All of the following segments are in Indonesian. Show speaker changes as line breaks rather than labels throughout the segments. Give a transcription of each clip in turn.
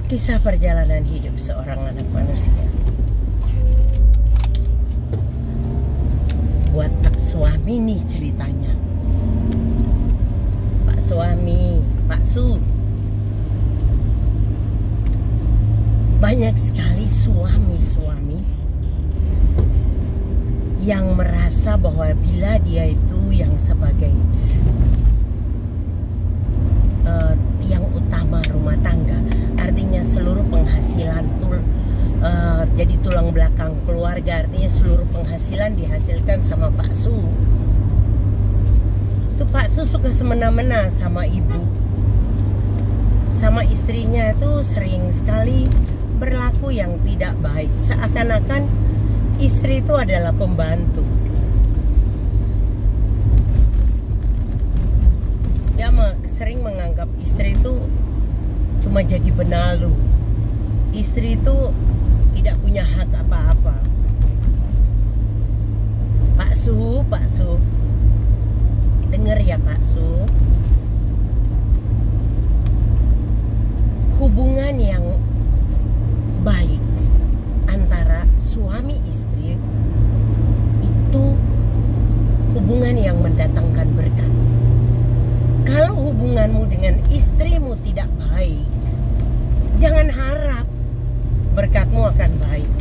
Kisah perjalanan hidup seorang anak manusia. Buat Pak Suami nih ceritanya. Pak Suami, Pak Su. Banyak sekali suami-suami yang merasa bahwa bila dia itu yang sebagai tiang utama rumah tangga, artinya seluruh penghasilan jadi tulang belakang keluarga, artinya seluruh penghasilan dihasilkan sama Pak Su. Itu Pak Su suka semena-mena sama ibu, sama istrinya itu sering sekali berlaku yang tidak baik, seakan-akan istri itu adalah pembantu. Dia sering menganggap istri itu cuma jadi benalu. Istri itu tidak punya hak apa-apa. Pak Su, dengar ya Pak Su. Hubungan yang baik antara suami istri itu hubungan yang mendatangkan berkat. Kalau hubunganmu dengan istrimu tidak baik, jangan harap berkatmu akan baik.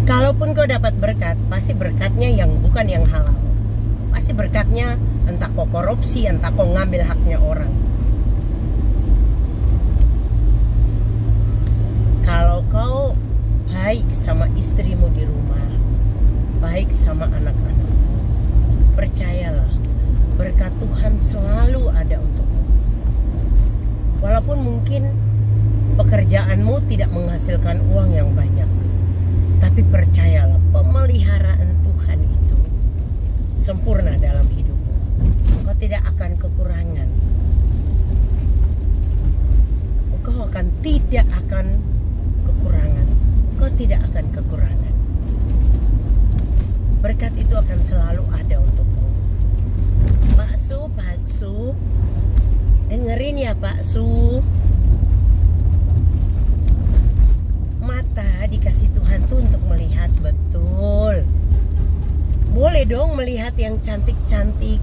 Kalaupun kau dapat berkat, pasti berkatnya yang bukan yang halal. Pasti berkatnya entah kau korupsi, entah kau ngambil haknya orang. Kalau kau baik sama istrimu di rumah, baik sama anak-anak, percayalah, berkat Tuhan selalu ada untukmu. Walaupun mungkin pekerjaanmu tidak menghasilkan uang yang banyak, tapi percayalah, pemeliharaan Tuhan itu sempurna dalam hidupmu. Kau tidak akan kekurangan. Kau akan tidak akan kekurangan. Kau tidak akan kekurangan. Berkat itu akan selalu ada untukmu. Pak Su, dengerin ya Pak Su. Mata dikasih Tuhan tuh untuk melihat betul. Boleh dong melihat yang cantik-cantik,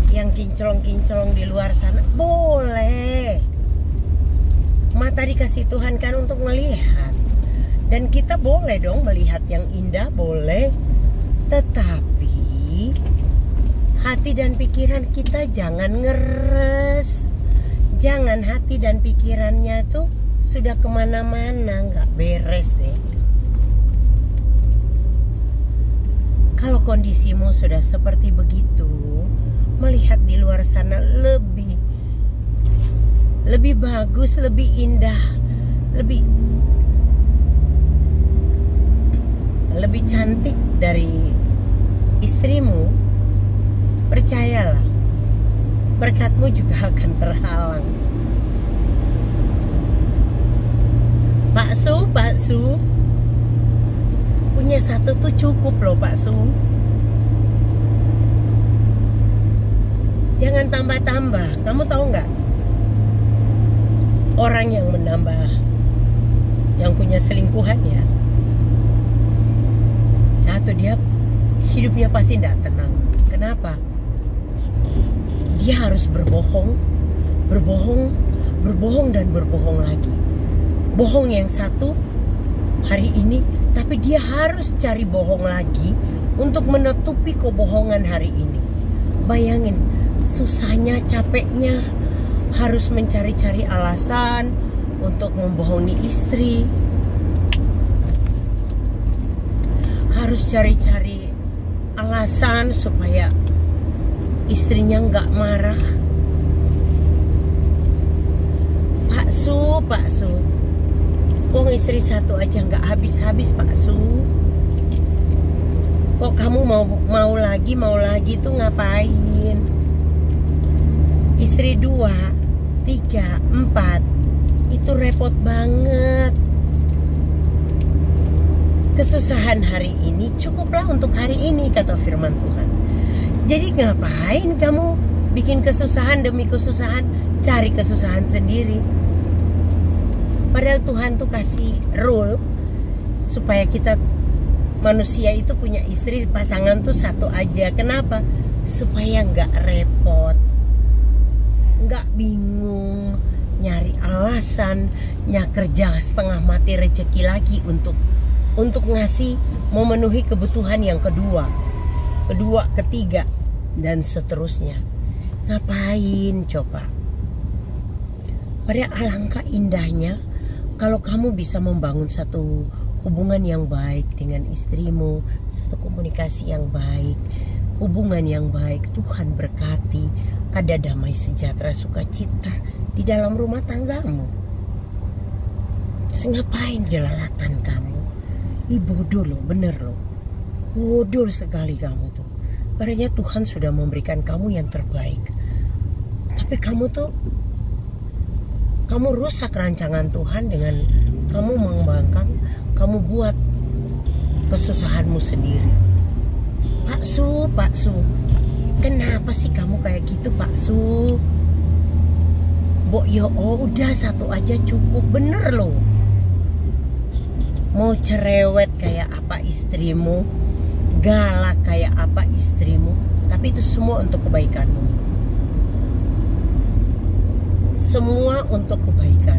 yang kinclong-kinclong di luar sana. Boleh. Mata dikasih Tuhan kan untuk melihat. Dan kita boleh dong melihat yang indah, boleh. Tetapi hati dan pikiran kita jangan ngeres. Jangan hati dan pikirannya tuh sudah kemana-mana, nggak beres deh. Kalau kondisimu sudah seperti begitu, melihat di luar sana lebih bagus, lebih indah, lebih cantik dari istrimu, percayalah, berkatmu juga akan terhalang. Pak Su, punya satu tuh cukup loh Pak Su. Jangan tambah-tambah. Kamu tahu nggak? Orang yang menambah, yang punya selingkuhan ya, satu, dia hidupnya pasti tidak tenang. Kenapa? Dia harus berbohong dan berbohong lagi. Bohong yang satu hari ini, tapi dia harus cari bohong lagi untuk menutupi kebohongan hari ini. Bayangin, susahnya, capeknya, harus mencari-cari alasan untuk membohongi istri. Harus cari-cari alasan supaya istrinya nggak marah. Pak Su, wong istri satu aja nggak habis-habis Pak Su. Kok kamu mau lagi tuh ngapain? Istri 2, 3, 4 itu repot banget. Kesusahan hari ini cukuplah untuk hari ini, kata firman Tuhan. Jadi ngapain kamu bikin kesusahan demi kesusahan, cari kesusahan sendiri. Padahal Tuhan tuh kasih rule supaya kita manusia itu punya istri, pasangan tuh satu aja. Kenapa? Supaya nggak repot, nggak bingung, nyari alasan, kerja setengah mati rezeki lagi untuk ngasih, memenuhi kebutuhan yang kedua, ketiga, dan seterusnya. Ngapain coba? Padahal alangkah indahnya kalau kamu bisa membangun satu hubungan yang baik dengan istrimu, satu komunikasi yang baik, hubungan yang baik. Tuhan berkati, ada damai sejahtera sukacita di dalam rumah tanggamu. Terus ngapain jelalatan kamu? Ih, bodoh loh, bener loh. Bodoh sekali kamu tuh. Padahal Tuhan sudah memberikan kamu yang terbaik. Tapi kamu rusak rancangan Tuhan dengan kamu mengembangkan, kamu buat kesusahanmu sendiri. Pak Su, kenapa sih kamu kayak gitu, Pak Su? Mbok yo, udah satu aja cukup, bener loh. Mau cerewet kayak apa istrimu, galak kayak apa istrimu, tapi itu semua untuk kebaikanmu. Semua untuk kebaikan.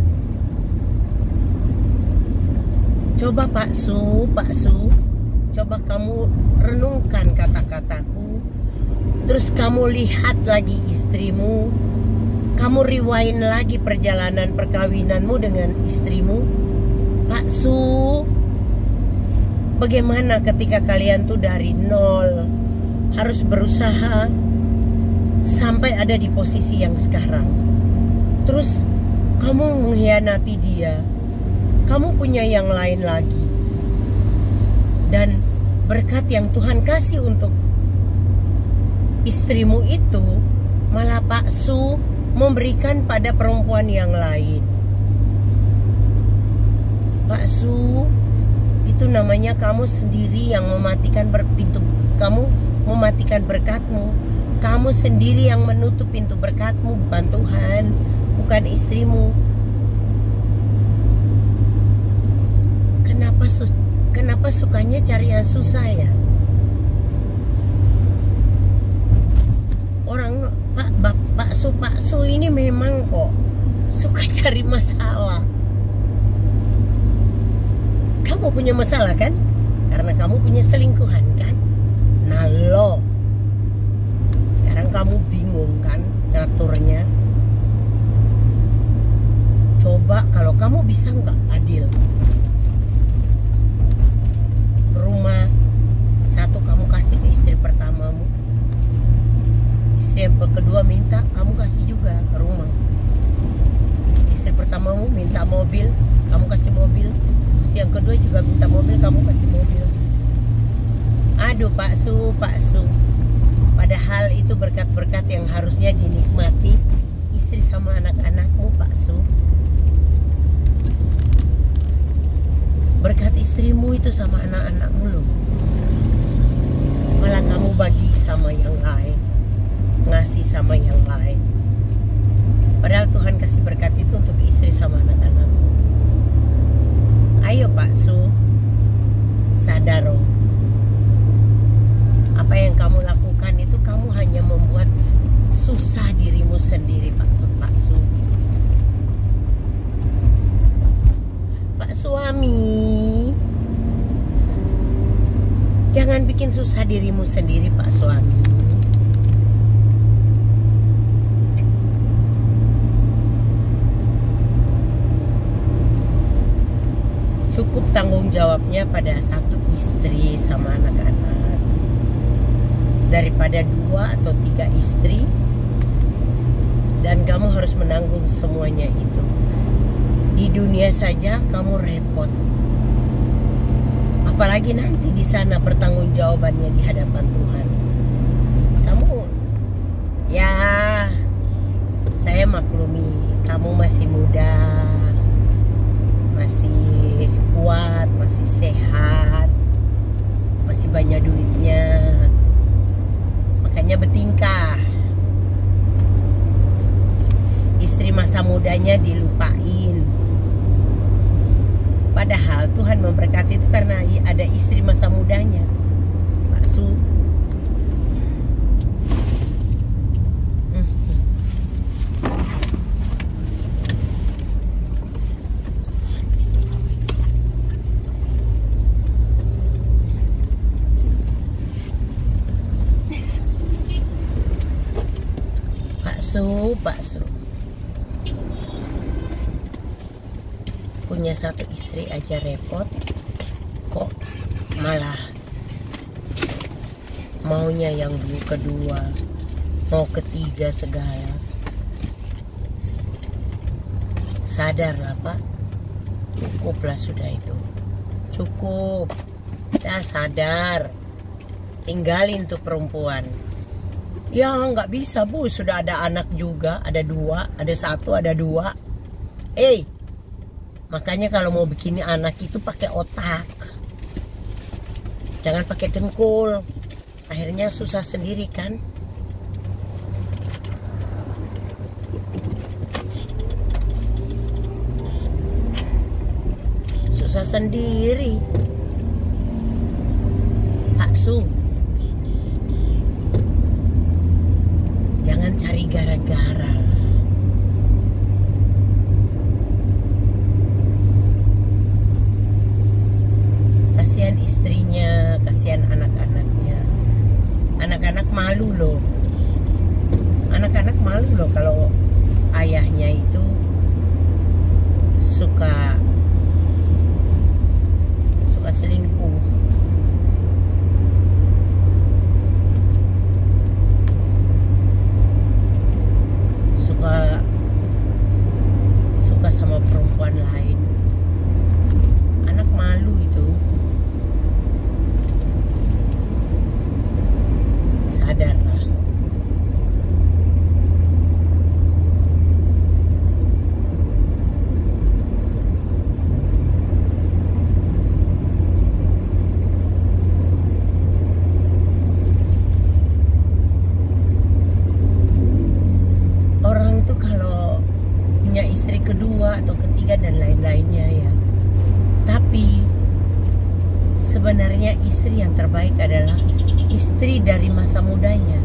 Coba Pak Su, coba kamu renungkan kata-kataku. Terus kamu lihat lagi istrimu. Kamu rewind lagi perjalanan perkawinanmu dengan istrimu. Pak Su, bagaimana ketika kalian tuh dari nol harus berusaha sampai ada di posisi yang sekarang. Terus kamu mengkhianati dia, kamu punya yang lain lagi. Dan berkat yang Tuhan kasih untuk istrimu itu malah Pak Su memberikan pada perempuan yang lain. Pak Su, itu namanya kamu sendiri yang mematikan pintu, kamu mematikan berkatmu. Kamu sendiri yang menutup pintu berkatmu, bukan Tuhan, bukan istrimu. Kenapa sukanya cari yang susah ya? Orang Pak Su ini memang kok suka cari masalah. Kamu punya masalah kan? Karena kamu punya selingkuhan kan? Nah lo, sekarang kamu bingung kan ngaturnya? Coba kalau kamu bisa nggak adil. Rumah satu kamu kasih ke istri pertamamu, istri yang kedua minta kamu kasih juga rumah. Istri pertamamu minta mobil, kamu kasih mobil. Istri yang kedua juga minta mobil, kamu kasih mobil. Aduh Pak Su, padahal itu berkat-berkat yang harusnya dinikmati istri sama anak-anakmu Pak Su. Berkat istrimu itu sama anak-anakmu loh. Malah kamu bagi sama yang lain, ngasih sama yang lain. Padahal Tuhan kasih berkat itu untuk istri sama anak-anakmu. Ayo Pak Su, sadar loh. Apa yang kamu lakukan itu kamu hanya membuat susah dirimu sendiri Pak Su. Pak suami, jangan bikin susah dirimu sendiri Pak suami. Cukup tanggung jawabnya pada satu istri sama anak-anak daripada 2 atau 3 istri, dan kamu harus menanggung semuanya itu. Di dunia saja kamu repot, apalagi nanti di sana pertanggungjawabannya di hadapan Tuhan. Kamu, ya saya maklumi kamu masih muda, masih kuat, masih sehat, masih banyak duitnya, makanya bertingkah. masa mudanya dilupain. Padahal Tuhan memberkati itu karena ada istri masa mudanya. Pak Su. Pak Su punya satu istri aja repot, kok malah maunya yang kedua, mau ketiga segala. Sadarlah Pak, cukuplah sudah itu, cukup, dah sadar, tinggalin tuh perempuan. Ya nggak bisa Bu, sudah ada anak juga, ada dua, ada satu, ada dua. Makanya kalau mau bikin anak itu pakai otak, jangan pakai dengkul. Akhirnya susah sendiri kan. Susah sendiri. Pak Su, jangan cari gara-gara. Kasihan istrinya, kasihan anak-anaknya. Anak-anak malu loh. Anak-anak malu loh kalau ayahnya itu suka selingkuh. Suka sama perempuan lain. Anak malu itu. Sadarlah. Orang tuh kalau punya istri kedua atau ketiga dan lain-lainnya ya, tapi sebenarnya istri yang terbaik adalah istri dari masa mudanya.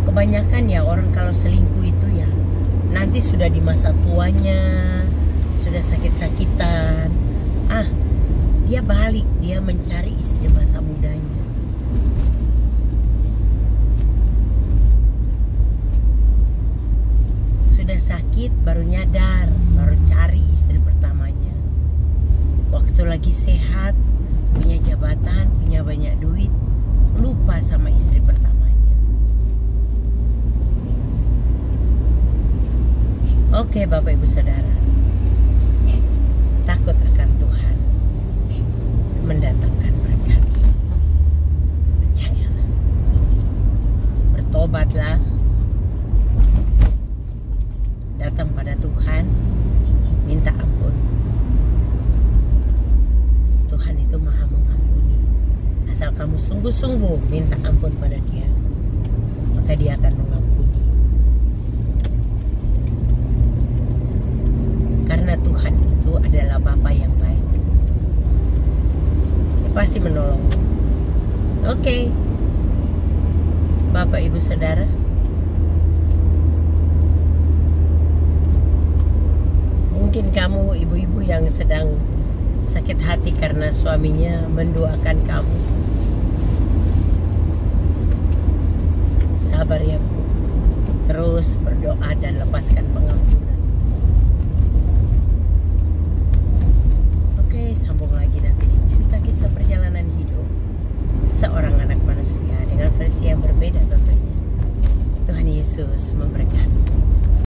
Kebanyakan ya orang kalau selingkuh itu ya nanti sudah di masa tuanya, sudah sakit-sakitan, dia balik, dia mencari istri masa mudanya. Sudah sakit baru nyadar, baru cari istri pertamanya. Waktu lagi sehat, punya jabatan, punya banyak duit, lupa sama istri pertamanya. Oke Bapak Ibu Saudara, takut akan Tuhan mendatangkan berkat. Percayalah, bertobatlah, datang pada Tuhan, minta ampun. Tuhan itu maha mengampuni. Asal kamu sungguh-sungguh minta ampun pada Dia, maka Dia akan mengampuni. Karena Tuhan itu adalah Bapa yang baik. Dia pasti menolong. Oke. Bapak Ibu Saudara, mungkin kamu ibu-ibu yang sedang sakit hati karena suaminya menduakan kamu. Sabar ya Bu. Terus berdoa dan lepaskan pengampunan. Oke, sambung lagi nanti di cerita kisah perjalanan hidup seorang anak manusia dengan versi yang berbeda tentunya. Tuhan Yesus memberkati.